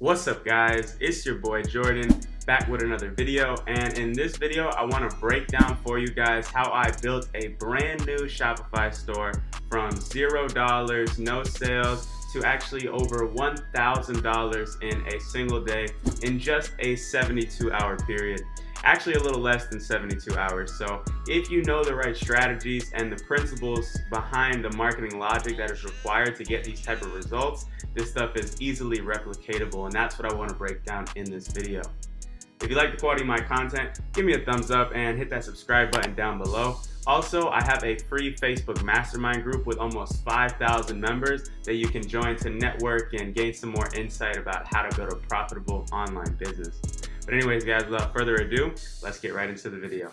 What's up guys, it's your boy Jordan back with another video, and in this video I want to break down for you guys how I built a brand new Shopify store from $0, no sales, to actually over $1,000 in a single day in just a 72-hour period. Actually a little less than 72 hours. So if you know the right strategies and the principles behind the marketing logic that is required to get these type of results, this stuff is easily replicatable, and that's what I want to break down in this video. If you like the quality of my content, give me a thumbs up and hit that subscribe button down below. Also, I have a free Facebook mastermind group with almost 5,000 members that you can join to network and gain some more insight about how to build a profitable online business. But anyways guys, without further ado, let's get right into the video.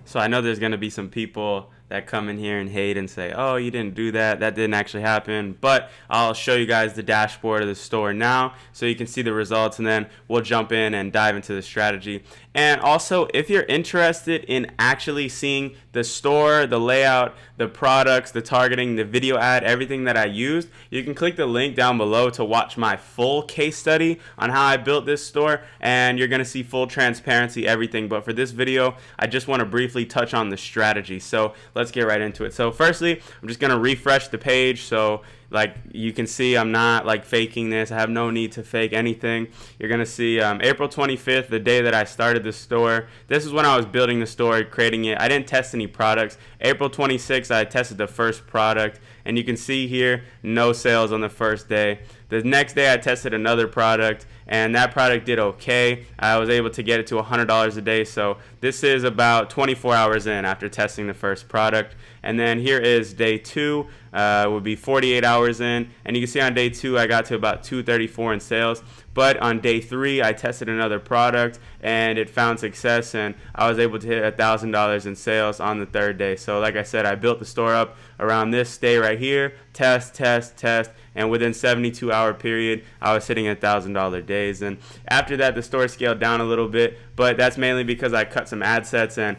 So I know there's going to be some people that come in here and hate and say, oh, you didn't do that, that didn't actually happen. But I'll show you guys the dashboard of the store now so you can see the results, and then we'll jump in and dive into the strategy. And also, if you're interested in actually seeing the store, the layout, the products, the targeting, the video ad, everything that I used, you can click the link down below to watch my full case study on how I built this store, and you're going to see full transparency, everything. But for this video, I just want to briefly touch on the strategy. So let's get right into it. So firstly, I'm just going to refresh the page. So like you can see, I'm not like faking this. I have no need to fake anything. You're going to see April 25th, the day that I started the store. This is when I was building the store, creating it. I didn't test any products. April 26th, I tested the first product. And you can see here, no sales on the first day. The next day, I tested another product, and that product did okay. I was able to get it to $100 a day. So this is about 24 hours in after testing the first product. And then here is day 2, would be 48 hours in. And you can see on day 2, I got to about $234 in sales. But on day 3, I tested another product and it found success, and I was able to hit $1,000 in sales on the third day. So like I said, I built the store up around this day right here, test, and within 72-hour period, I was hitting $1,000 days. And after that, the store scaled down a little bit, but that's mainly because I cut some ad sets, and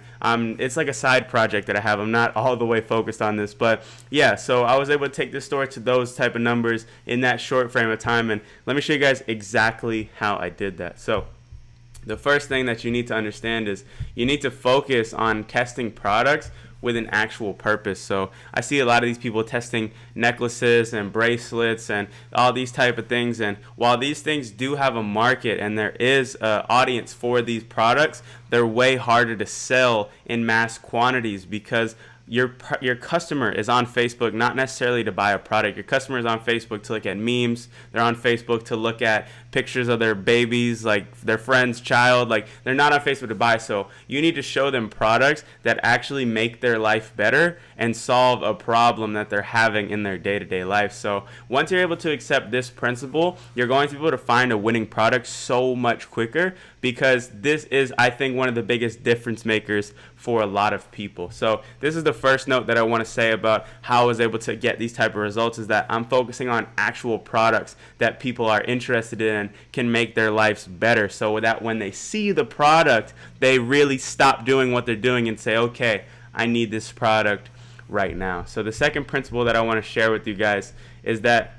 it's like a side project that I have. I'm not all the way focused on this, but yeah, so I was able to take this store to those type of numbers in that short frame of time, and let me show you guys exactly how I did that. So the first thing that you need to understand is you need to focus on testing products with an actual purpose. So I see a lot of these people testing necklaces and bracelets and all these type of things, and while these things do have a market and there is an audience for these products, they're way harder to sell in mass quantities because your customer is on Facebook not necessarily to buy a product. Your customer is on Facebook to look at memes. They're on Facebook to look at pictures of their babies, like their friend's child. Like, they're not on Facebook to buy. So you need to show them products that actually make their life better and solve a problem that they're having in their day-to-day life. So once you're able to accept this principle, you're going to be able to find a winning product so much quicker, because this is, I think, one of the biggest difference makers for a lot of people. So this is the first note that I want to say about how I was able to get these type of results, is that I'm focusing on actual products that people are interested in and can make their lives better, so that when they see the product, they really stop doing what they're doing and say, okay, I need this product right now. So the second principle that I want to share with you guys is that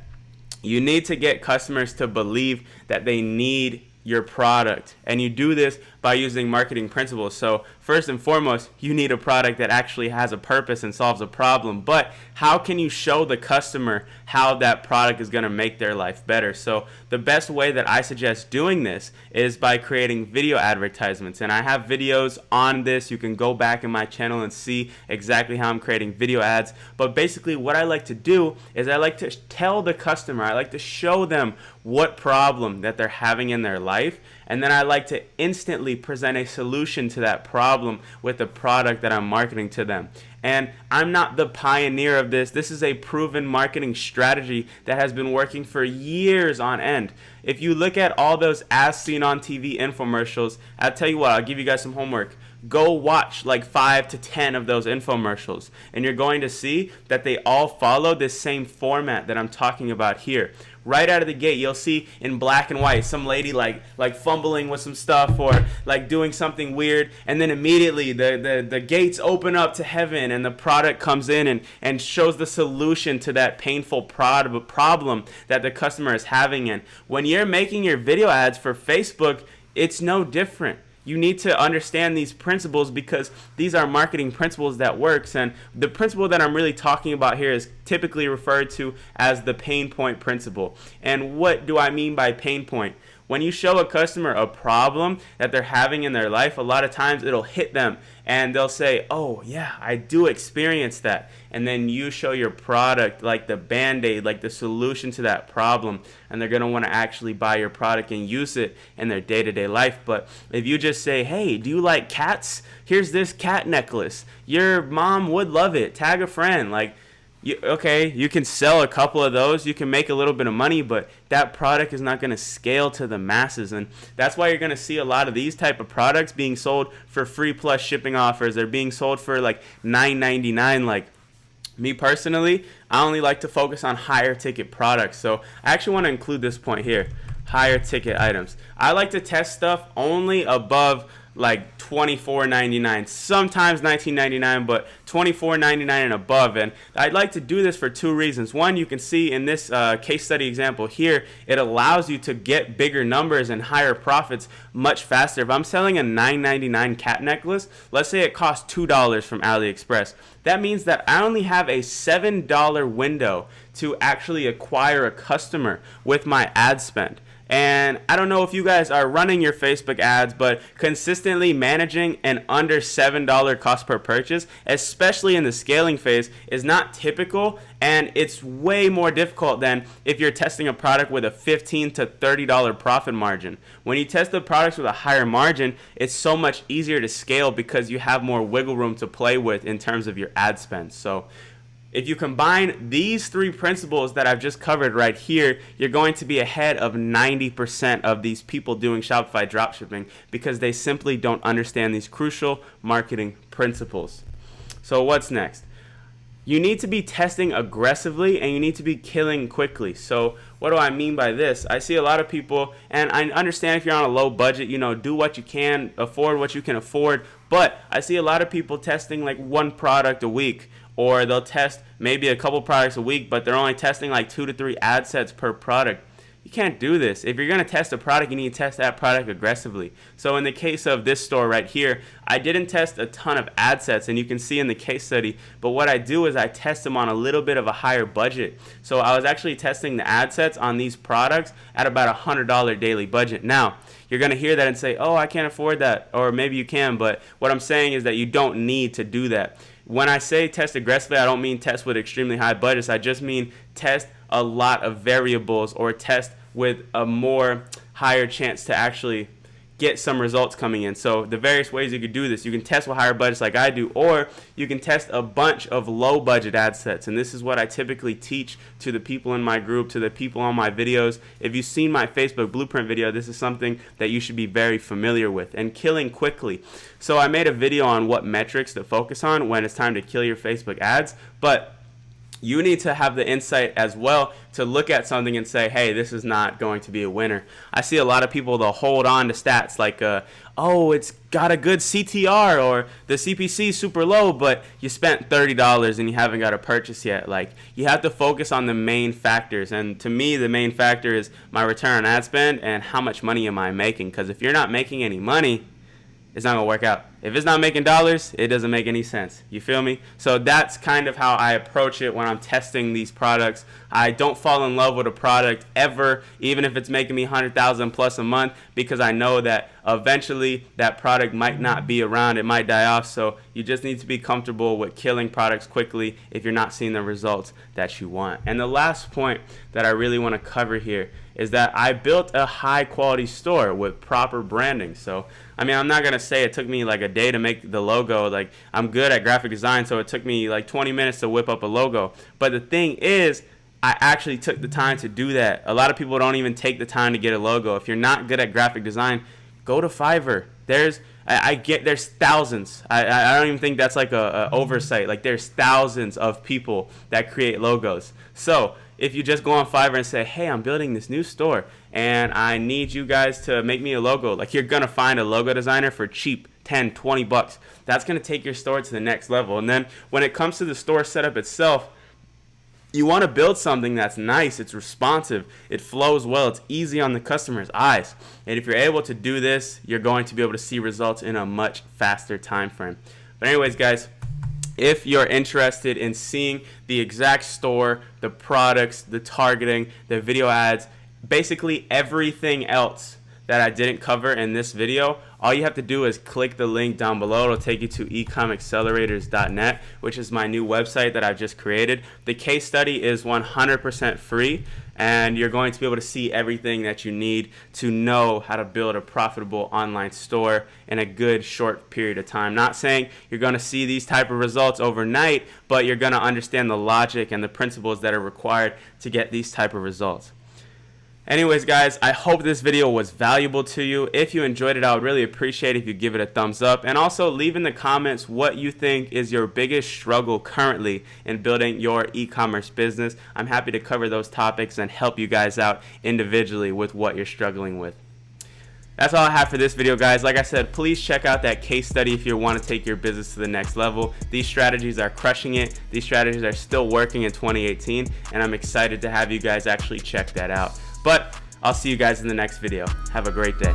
you need to get customers to believe that they need your product, and you do this by using marketing principles. So first and foremost, you need a product that actually has a purpose and solves a problem. But how can you show the customer how that product is going to make their life better? So the best way that I suggest doing this is by creating video advertisements. And I have videos on this. You can go back in my channel and see exactly how I'm creating video ads. But basically what I like to do is I like to tell the customer, I like to show them what problem that they're having in their life, and then I like to instantly present a solution to that problem with the product that I'm marketing to them. And I'm not the pioneer of this. This is a proven marketing strategy that has been working for years on end. If you look at all those as seen on TV infomercials, I'll tell you what, I'll give you guys some homework. Go watch like 5 to 10 of those infomercials, and you're going to see that they all follow this same format that I'm talking about here. Right out of the gate, you'll see in black and white some lady like fumbling with some stuff or like doing something weird, and then immediately the gates open up to heaven and the product comes in and shows the solution to that painful problem that the customer is having. And when you're making your video ads for Facebook, it's no different. You need to understand these principles because these are marketing principles that works. And the principle that I'm really talking about here is typically referred to as the pain point principle. And what do I mean by pain point? When you show a customer a problem that they're having in their life, a lot of times it'll hit them and they'll say, oh yeah, I do experience that. And then you show your product like the band-aid, like the solution to that problem, and they're going to want to actually buy your product and use it in their day-to-day life. But if you just say, hey, do you like cats? Here's this cat necklace. Your mom would love it. Tag a friend. Like, you can sell a couple of those, you can make a little bit of money, but that product is not going to scale to the masses. And that's why you're going to see a lot of these type of products being sold for free plus shipping offers. They're being sold for like $9.99. Like, me personally, I only like to focus on higher ticket products. So I actually want to include this point here, higher ticket items. I like to test stuff only above like $24.99, sometimes $19.99, but $24.99 and above. And I'd like to do this for two reasons. One, you can see in this case study example here, it allows you to get bigger numbers and higher profits much faster. If I'm selling a $9.99 cat necklace, let's say it costs $2 from AliExpress. That means that I only have a $7 window to actually acquire a customer with my ad spend. And I don't know if you guys are running your Facebook ads, but consistently managing an under $7 cost per purchase, especially in the scaling phase, is not typical, and it's way more difficult than if you're testing a product with a $15 to $30 profit margin. When you test the products with a higher margin, it's so much easier to scale because you have more wiggle room to play with in terms of your ad spend. So if you combine these three principles that I've just covered right here, you're going to be ahead of 90% of these people doing Shopify dropshipping because they simply don't understand these crucial marketing principles. So what's next? You need to be testing aggressively and you need to be killing quickly. So what do I mean by this? I see a lot of people, and I understand if you're on a low budget, do what you can, afford what you can afford, but I see a lot of people testing like one product a week, or they'll test maybe a couple products a week, but they're only testing like 2 to 3 ad sets per product. You can't do this. If you're going to test a product, you need to test that product aggressively. So in the case of this store right here, I didn't test a ton of ad sets, and you can see in the case study, but what I do is I test them on a little bit of a higher budget. So I was actually testing the ad sets on these products at about $100 daily budget. Now, you're going to hear that and say, oh, I can't afford that, or maybe you can, but what I'm saying is that you don't need to do that. When I say test aggressively, I don't mean test with extremely high budgets. I just mean test a lot of variables or test with a more higher chance to actually get some results coming in. So the various ways you could do this, you can test with higher budgets like I do, or you can test a bunch of low budget ad sets. And this is what I typically teach to the people in my group, to the people on my videos. If you've seen my Facebook blueprint video, this is something that you should be very familiar with. And killing quickly. So I made a video on what metrics to focus on when it's time to kill your Facebook ads, but you need to have the insight as well to look at something and say, hey, this is not going to be a winner. I see a lot of people, they'll hold on to stats like, oh, it's got a good CTR, or the CPC is super low, but you spent $30 and you haven't got a purchase yet. Like, you have to focus on the main factors. And to me, the main factor is my return on ad spend and how much money am I making. Because if you're not making any money, it's not going to work out. If it's not making dollars, it doesn't make any sense. You feel me? So that's kind of how I approach it when I'm testing these products. I don't fall in love with a product ever, even if it's making me $100,000 plus a month, because I know that eventually that product might not be around. It might die off. So you just need to be comfortable with killing products quickly if you're not seeing the results that you want. And the last point that I really want to cover here is that I built a high quality store with proper branding. So, I mean, I'm not going to say it took me like a day to make the logo. Like, I'm good at graphic design, so it took me like 20 minutes to whip up a logo. But the thing is, I actually took the time to do that. A lot of people don't even take the time to get a logo. If you're not good at graphic design, go to Fiverr. There's thousands. I don't even think that's like a oversight. Like there's thousands of people that create logos. So if you just go on Fiverr and say, hey, I'm building this new store and I need you guys to make me a logo, like you're gonna find a logo designer for cheap, 10, 20 bucks. That's gonna take your store to the next level. And then when it comes to the store setup itself, you want to build something that's nice, it's responsive, it flows well, it's easy on the customer's eyes. And if you're able to do this, you're going to be able to see results in a much faster time frame. But anyways, guys, if you're interested in seeing the exact store, the products, the targeting, the video ads, basically everything else that I didn't cover in this video, all you have to do is click the link down below. It'll take you to ecomaccelerators.net, which is my new website that I've just created. The case study is 100% free, and you're going to be able to see everything that you need to know how to build a profitable online store in a good short period of time. Not saying you're going to see these type of results overnight, but you're going to understand the logic and the principles that are required to get these type of results. Anyways, guys, I hope this video was valuable to you. If you enjoyed it, I would really appreciate it if you give it a thumbs up. And also leave in the comments what you think is your biggest struggle currently in building your e-commerce business. I'm happy to cover those topics and help you guys out individually with what you're struggling with. That's all I have for this video, guys. Like I said, please check out that case study if you want to take your business to the next level. These strategies are crushing it. These strategies are still working in 2018, and I'm excited to have you guys actually check that out. But I'll see you guys in the next video. Have a great day.